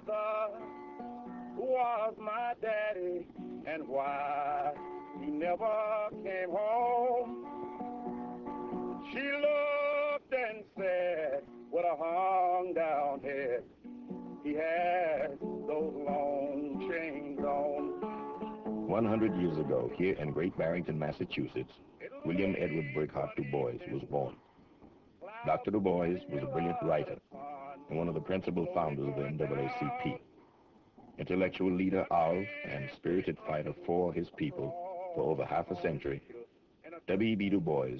father was my daddy, and why he never came home. She looked and said, with a hung down head, he had those long chains on. 100 years ago, here in Great Barrington, Massachusetts, William Edward Du Bois was born. Dr. Du Bois was a brilliant writer and one of the principal founders of the NAACP, intellectual leader of and spirited fighter for his people for over half a century. W.E.B Du Bois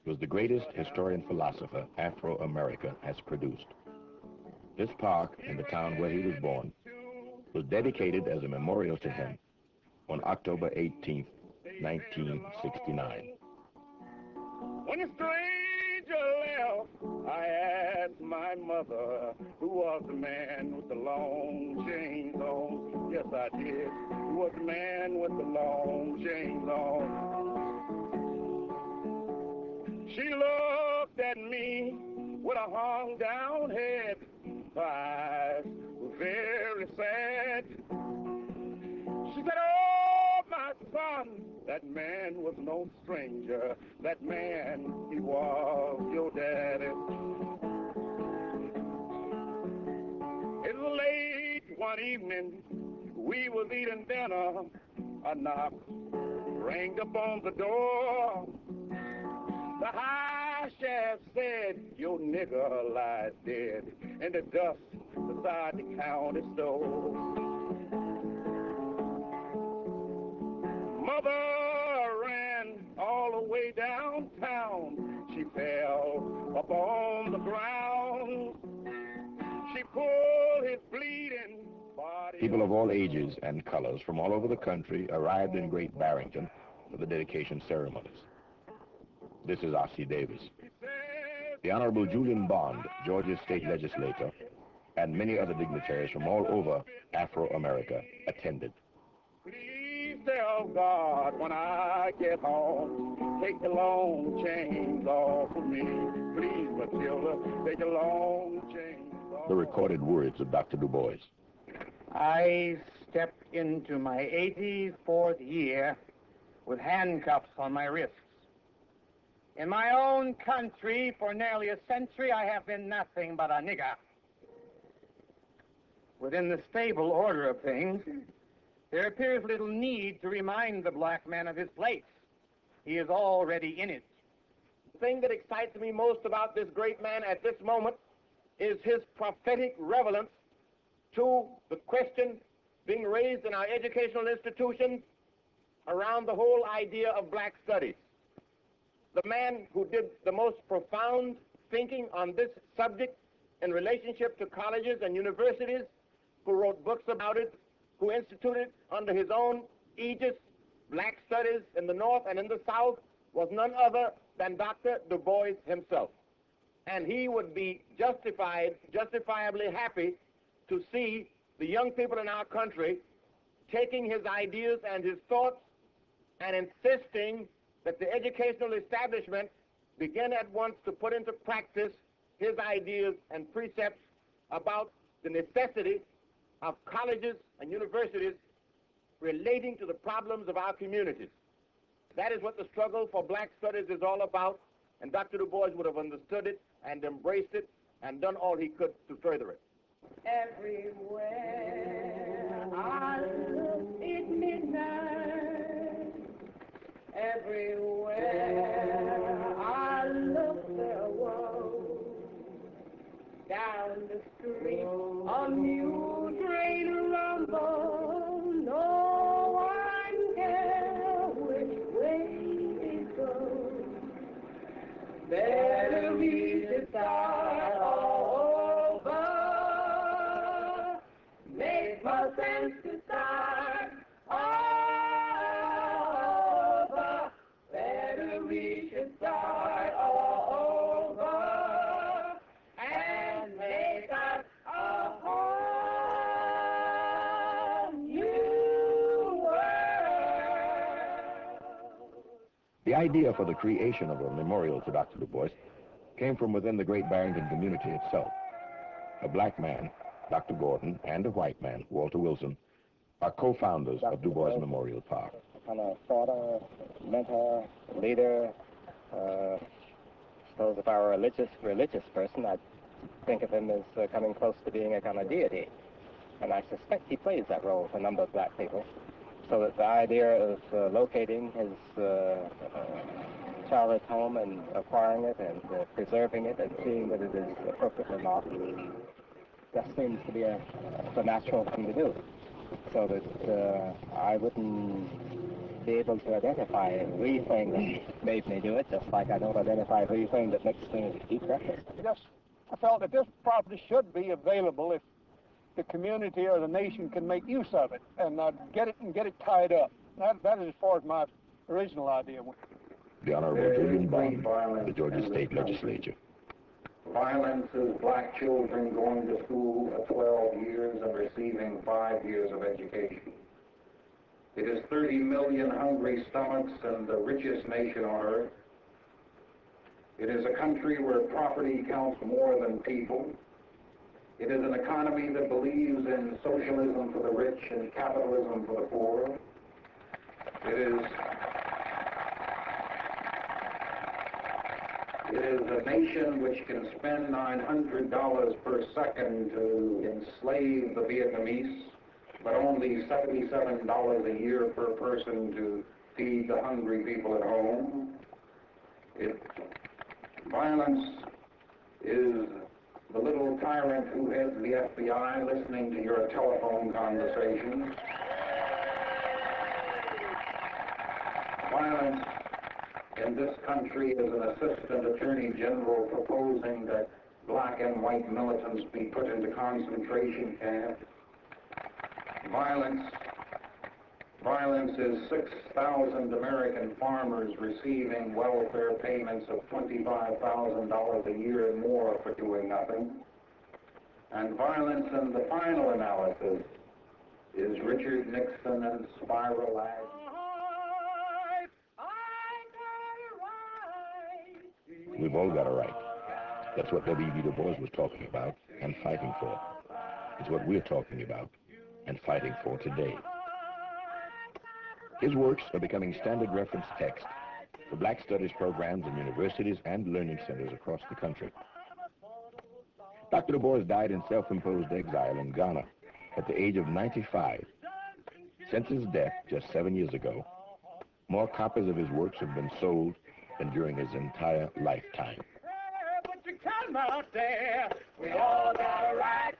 was the greatest historian-philosopher Afro-America has produced. This park in the town where he was born was dedicated as a memorial to him on October 18, 1969. When a stranger left, I asked my mother, who was the man with the long chains on? Yes, I did. Who was the man with the long chains on? She looked at me with a hung down head. Her eyes were very sad. She said, oh, my son, that man was no stranger. That man, he was your daddy. It was late one evening. We was eating dinner. A knock rang upon the door. The high sheriff said, your nigger lies dead in the dust beside the county store. Mother ran all the way downtown. She fell upon the ground. She pulled his bleeding body. People of all ages and colors from all over the country arrived in Great Barrington for the dedication ceremonies. This is R.C. Davis. The Honorable Julian Bond, Georgia State Legislator, and many other dignitaries from all over Afro-America attended. Please tell God when I get home, take the long chains off of me. Please, Matilda, take the long chains off. The recorded words of Dr. Du Bois. I stepped into my 84th year with handcuffs on my wrists. In my own country, for nearly a century, I have been nothing but a nigger. Within the stable order of things, there appears little need to remind the black man of his place. He is already in it. The thing that excites me most about this great man at this moment is his prophetic relevance to the question being raised in our educational institutions around the whole idea of black studies. The man who did the most profound thinking on this subject in relationship to colleges and universities, who wrote books about it, who instituted under his own aegis black studies in the North and in the South, was none other than Dr. Du Bois himself. And he would be justifiably happy to see the young people in our country taking his ideas and his thoughts and insisting that the educational establishment begin at once to put into practice his ideas and precepts about the necessity of colleges and universities relating to the problems of our communities. That is what the struggle for black studies is all about, and Dr. Du Bois would have understood it and embraced it and done all he could to further it. Everywhere I look, it's midnight. Everywhere I look, there was down the street a mule train rumble. No one cares which way it goes. Better we should start all over. Make more sense to start all over. Better we should start all over and make us a whole new world. The idea for the creation of a memorial to Dr. Du Bois came from within the Great Barrington community itself. A black man Dr. Gordon, and a white man, Walter Wilson, are co-founders of Du Bois Memorial Park. Kind of thoughter, mentor, leader. Suppose if I were a religious person, I'd think of him as coming close to being a kind of deity. And I suspect he plays that role for a number of black people. So that the idea of locating his childhood home and acquiring it and preserving it and seeing that it is appropriate or not just seems to be the natural thing to do. So that I wouldn't be able to identify the thing that made me do it, just like I don't identify the thing that makes me eat breakfast. Yes, I felt that this property should be available if the community or the nation can make use of it and get it tied up. That is as far as my original idea went. The Honorable Julian Bond, the Georgia State Legislature. Violence is black children going to school for 12 years and receiving 5 years of education. It is 30 million hungry stomachs and the richest nation on earth. It is a country where property counts more than people. It is an economy that believes in socialism for the rich and capitalism for the poor. It is a nation which can spend $900 per second to enslave the Vietnamese, but only $77 a year per person to feed the hungry people at home. Violence is the little tyrant who heads the FBI listening to your telephone conversations. Violence in this country is an assistant attorney general proposing that black and white militants be put into concentration camps. Violence is 6,000 American farmers receiving welfare payments of $25,000 a year and more for doing nothing. And violence in the final analysis is Richard Nixon and Spiral Ag. We've all got a right. That's what W.E.B Du Bois was talking about and fighting for. It's what we're talking about and fighting for today. His works are becoming standard reference text for black studies programs in universities and learning centers across the country. Dr. Du Bois died in self-imposed exile in Ghana at the age of 95. Since his death just 7 years ago, more copies of his works have been sold than during his entire lifetime. But you come out there, we all got a right